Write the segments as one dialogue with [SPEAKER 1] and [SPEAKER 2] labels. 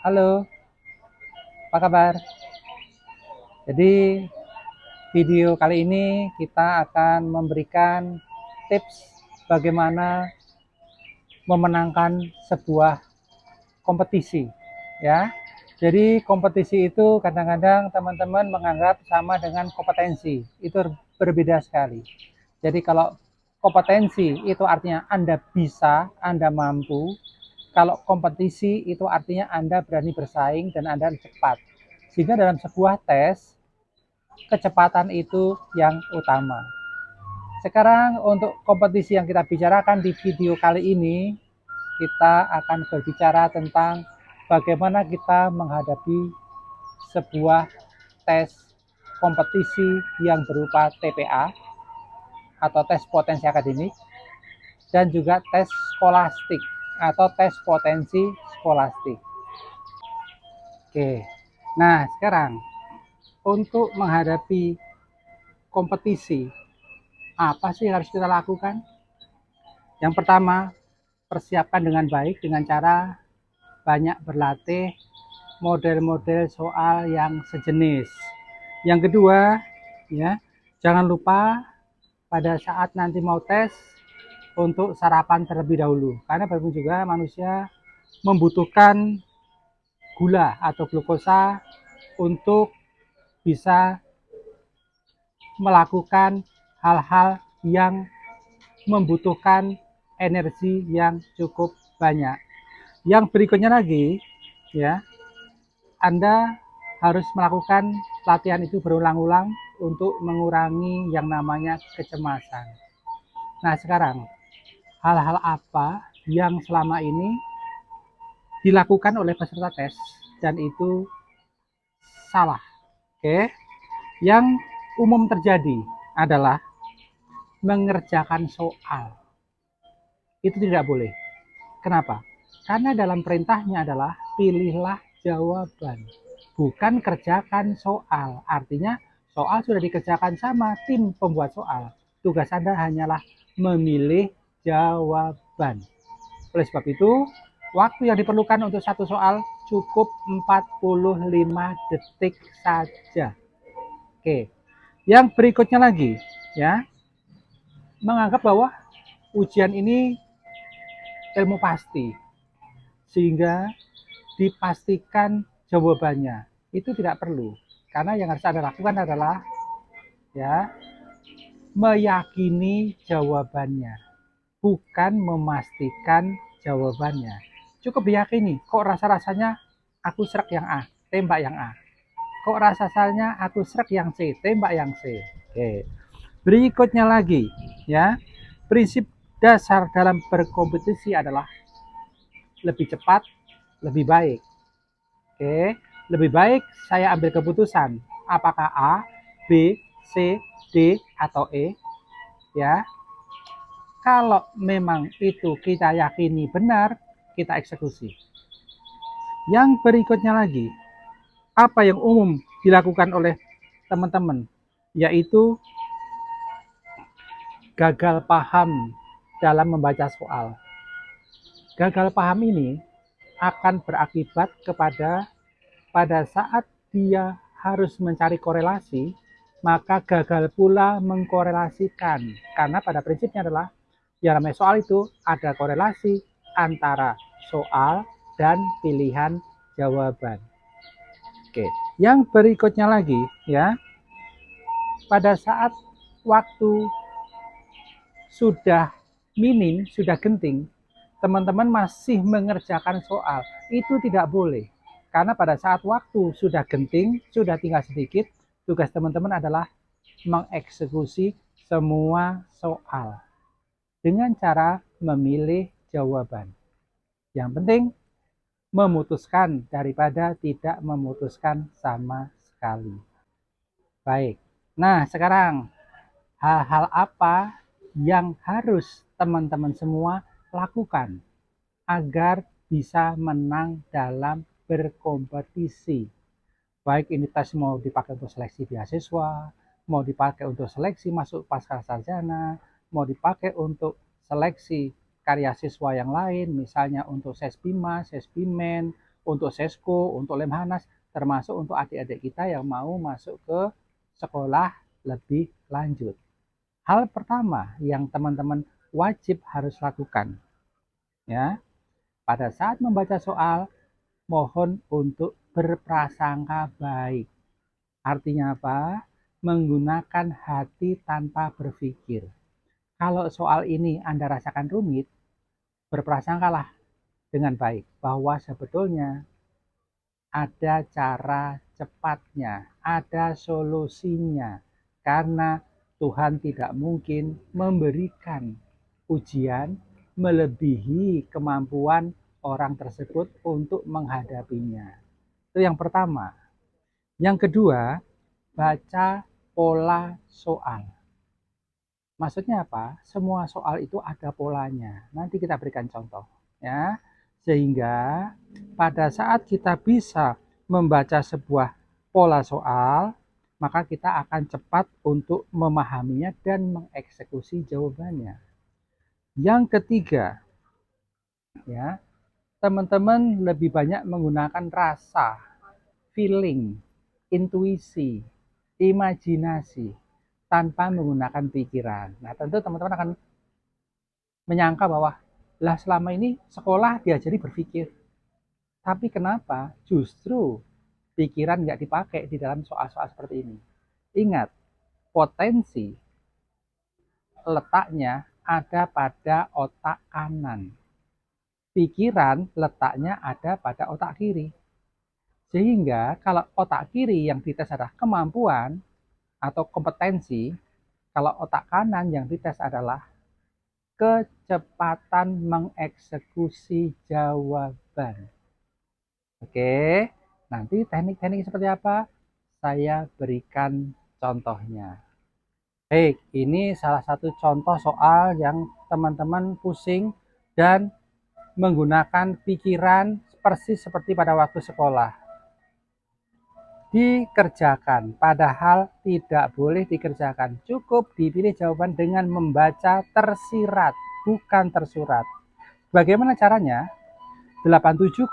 [SPEAKER 1] Halo, apa kabar? Jadi, video kali ini kita akan memberikan tips bagaimana memenangkan sebuah kompetisi, ya. Jadi, kompetisi itu kadang-kadang teman-teman menganggap sama dengan kompetensi. Itu berbeda sekali. Jadi, kalau kompetensi itu artinya Anda bisa, Anda mampu. Kalau kompetisi itu artinya Anda berani bersaing dan Anda cepat. Sehingga dalam sebuah tes, kecepatan itu yang utama. Sekarang untuk kompetisi yang kita bicarakan di video kali ini, kita akan berbicara tentang bagaimana kita menghadapi sebuah tes kompetisi yang berupa TPA atau tes potensi akademik dan juga tes skolastik atau tes potensi skolastik. Oke. Nah, sekarang untuk menghadapi kompetisi, apa sih yang harus kita lakukan? Yang pertama, persiapkan dengan baik dengan cara banyak berlatih model-model soal yang sejenis. Yang kedua, ya, jangan lupa pada saat nanti mau tes untuk sarapan terlebih dahulu. Karena bagaimanapun juga manusia membutuhkan gula atau glukosa untuk bisa melakukan hal-hal yang membutuhkan energi yang cukup banyak. Yang berikutnya lagi, ya, Anda harus melakukan latihan itu berulang-ulang untuk mengurangi yang namanya kecemasan. Nah, sekarang hal-hal apa yang selama ini dilakukan oleh peserta tes dan itu salah? Oke. Yang umum terjadi adalah mengerjakan soal. Itu tidak boleh. Kenapa? Karena dalam perintahnya adalah pilihlah jawaban, bukan kerjakan soal. Artinya soal sudah dikerjakan sama tim pembuat soal. Tugas Anda hanyalah memilih jawaban. Oleh sebab itu, waktu yang diperlukan untuk satu soal cukup 45 detik saja. Oke. Yang berikutnya lagi, ya, menganggap bahwa ujian ini ilmu pasti, sehingga dipastikan jawabannya. Itu tidak perlu. Karena yang harus Anda lakukan adalah, ya, meyakini jawabannya, bukan memastikan jawabannya. Cukup diyakini, kok rasa-rasanya aku serak yang A, tembak yang A. Kok rasanya aku serak yang C, tembak yang C. Oke. Berikutnya lagi, ya. Prinsip dasar dalam berkompetisi adalah lebih cepat, lebih baik. Oke, lebih baik saya ambil keputusan apakah A, B, C, D atau E, ya. Kalau memang itu kita yakini benar, kita eksekusi. Yang berikutnya lagi, apa yang umum dilakukan oleh teman-teman, yaitu gagal paham dalam membaca soal. Gagal paham ini akan berakibat kepada pada saat dia harus mencari korelasi, maka gagal pula mengkorelasikan. Karena pada prinsipnya adalah, ya namanya soal itu ada korelasi antara soal dan pilihan jawaban. Oke, yang berikutnya lagi, ya, pada saat waktu sudah minim, sudah genting, teman-teman masih mengerjakan soal, itu tidak boleh. Karena pada saat waktu sudah genting, sudah tinggal sedikit, tugas teman-teman adalah mengeksekusi semua soal dengan cara memilih jawaban. Yang penting memutuskan daripada tidak memutuskan sama sekali. Baik. Nah, sekarang hal-hal apa yang harus teman-teman semua lakukan agar bisa menang dalam berkompetisi. Baik ini tes mau dipakai untuk seleksi beasiswa, mau dipakai untuk seleksi masuk pasca sarjana, mau dipakai untuk seleksi karya siswa yang lain, misalnya untuk Sesbima, Sesbimen, untuk sesko, untuk Lemhanas, termasuk untuk adik-adik kita yang mau masuk ke sekolah lebih lanjut. Hal pertama yang teman-teman wajib harus lakukan, ya, pada saat membaca soal, mohon untuk berprasangka baik. Artinya apa? Menggunakan hati tanpa berpikir. Kalau soal ini Anda rasakan rumit, berprasangkalah dengan baik bahwa sebetulnya ada cara cepatnya, ada solusinya. Karena Tuhan tidak mungkin memberikan ujian melebihi kemampuan orang tersebut untuk menghadapinya. Itu yang pertama. Yang kedua, baca pola soal. Maksudnya apa? Semua soal itu ada polanya. Nanti kita berikan contoh, ya. Sehingga pada saat kita bisa membaca sebuah pola soal, maka kita akan cepat untuk memahaminya dan mengeksekusi jawabannya. Yang ketiga, ya, teman-teman lebih banyak menggunakan rasa, feeling, intuisi, imajinasi tanpa menggunakan pikiran. Nah, tentu teman-teman akan menyangka bahwa lah selama ini sekolah diajari berpikir. Tapi kenapa justru pikiran nggak dipakai di dalam soal-soal seperti ini? Ingat, potensi letaknya ada pada otak kanan. Pikiran letaknya ada pada otak kiri. Sehingga kalau otak kiri yang dites adalah kemampuan atau kompetensi, kalau otak kanan yang dites adalah kecepatan mengeksekusi jawaban. Oke, nanti teknik-teknik seperti apa? Saya berikan contohnya. Baik, ini salah satu contoh soal yang teman-teman pusing dan menggunakan pikiran persis seperti pada waktu sekolah. Dikerjakan, padahal tidak boleh dikerjakan. Cukup dipilih jawaban dengan membaca tersirat, bukan tersurat. Bagaimana caranya? 87,50%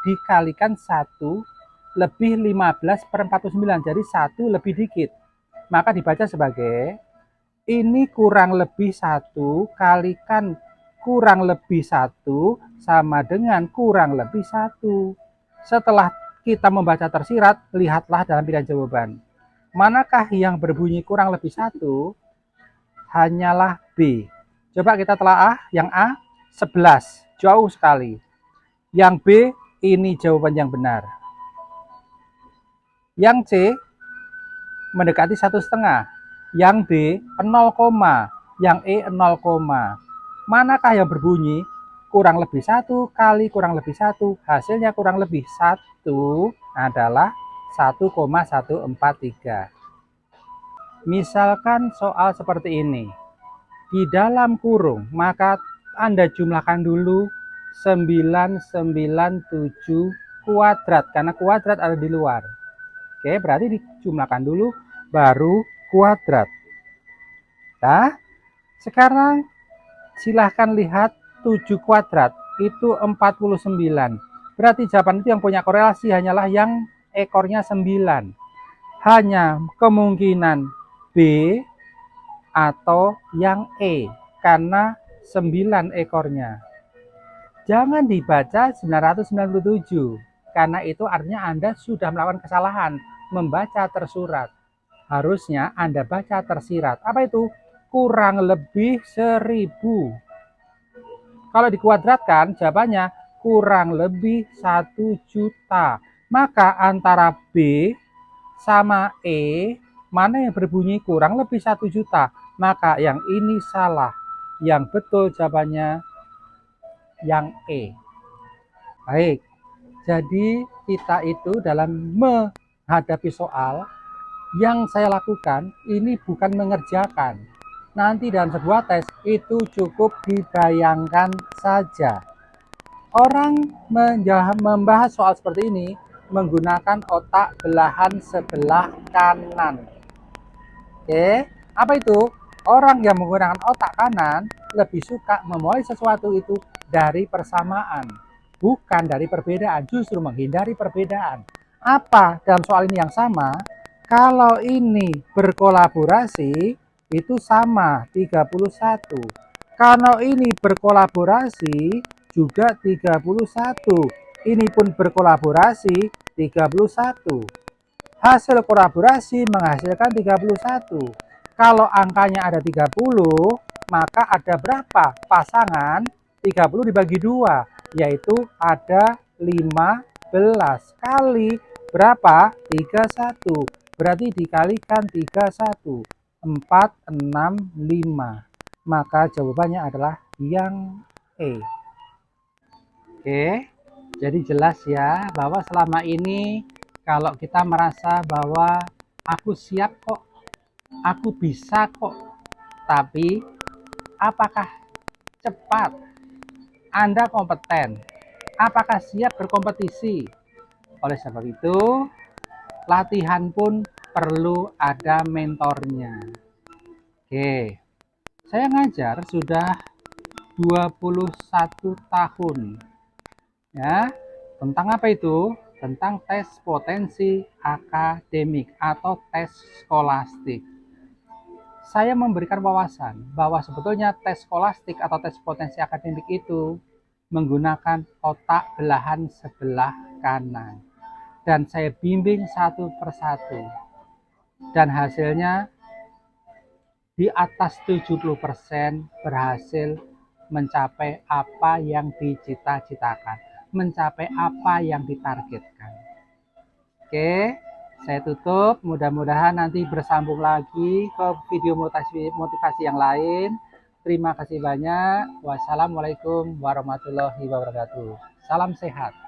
[SPEAKER 1] dikalikan 1 lebih 15 per 49, jadi 1 lebih dikit. Maka dibaca sebagai ini kurang lebih 1 kalikan kurang lebih 1 sama dengan kurang lebih 1. Setelah kita membaca tersirat, lihatlah dalam pilihan jawaban. Manakah yang berbunyi kurang lebih 1? Hanyalah B. Coba kita telaah, yang A 11, jauh sekali. Yang B, ini jawaban yang benar. Yang C, mendekati 1,5. Yang D, 0, yang E 0, manakah yang berbunyi kurang lebih 1 kali kurang lebih 1, hasilnya kurang lebih 1 adalah 1,143. Misalkan soal seperti ini, di dalam kurung, maka Anda jumlahkan dulu 997 kuadrat, karena kuadrat ada di luar. Oke, berarti dijumlahkan dulu, baru kuadrat. Nah, sekarang silahkan lihat 7 kuadrat, itu 49. Berarti jawaban itu yang punya korelasi hanyalah yang ekornya 9. Hanya kemungkinan B atau yang E, karena 9 ekornya. Jangan dibaca 997, karena itu artinya Anda sudah melakukan kesalahan, membaca tersurat. Harusnya Anda baca tersirat. Apa itu? Kurang lebih 1000. Kalau dikuadratkan, jawabannya kurang lebih 1 juta. Maka antara B sama E, mana yang berbunyi kurang lebih 1 juta? Maka yang ini salah. Yang betul jawabannya yang E. Baik, jadi kita itu dalam menghadapi soal, yang saya lakukan ini bukan mengerjakan. Nanti dalam sebuah tes itu cukup dibayangkan saja. Orang membahas soal seperti ini menggunakan otak belahan sebelah kanan. Oke, apa itu? Orang yang menggunakan otak kanan lebih suka memulai sesuatu itu dari persamaan. bukan dari perbedaan, justru menghindari perbedaan. Apa dalam soal ini yang sama? Kalau ini berkolaborasi itu sama 31. Kalau ini berkolaborasi juga 31. Ini pun berkolaborasi 31. Hasil kolaborasi menghasilkan 31. Kalau angkanya ada 30, maka ada berapa pasangan 30 dibagi 2, yaitu ada 15 kali berapa? 31. Berarti dikalikan 31, 465. Maka jawabannya adalah yang E. Oke, jadi jelas ya bahwa selama ini kalau kita merasa bahwa aku siap kok, aku bisa kok, tapi apakah cepat? Anda kompeten? Apakah siap berkompetisi? Oleh sebab itu, latihan pun perlu ada mentornya. Oke, saya ngajar sudah 21 tahun. Ya, tentang apa itu? Tentang tes potensi akademik atau tes skolastik. Saya memberikan wawasan bahwa sebetulnya tes skolastik atau tes potensi akademik itu menggunakan otak belahan sebelah kanan. Dan saya bimbing satu persatu. Dan hasilnya di atas 70% berhasil mencapai apa yang dicita-citakan, mencapai apa yang ditargetkan. Oke, saya tutup. Mudah-mudahan nanti bersambung lagi ke video motivasi yang lain. Terima kasih banyak. Wassalamualaikum warahmatullahi wabarakatuh. Salam sehat.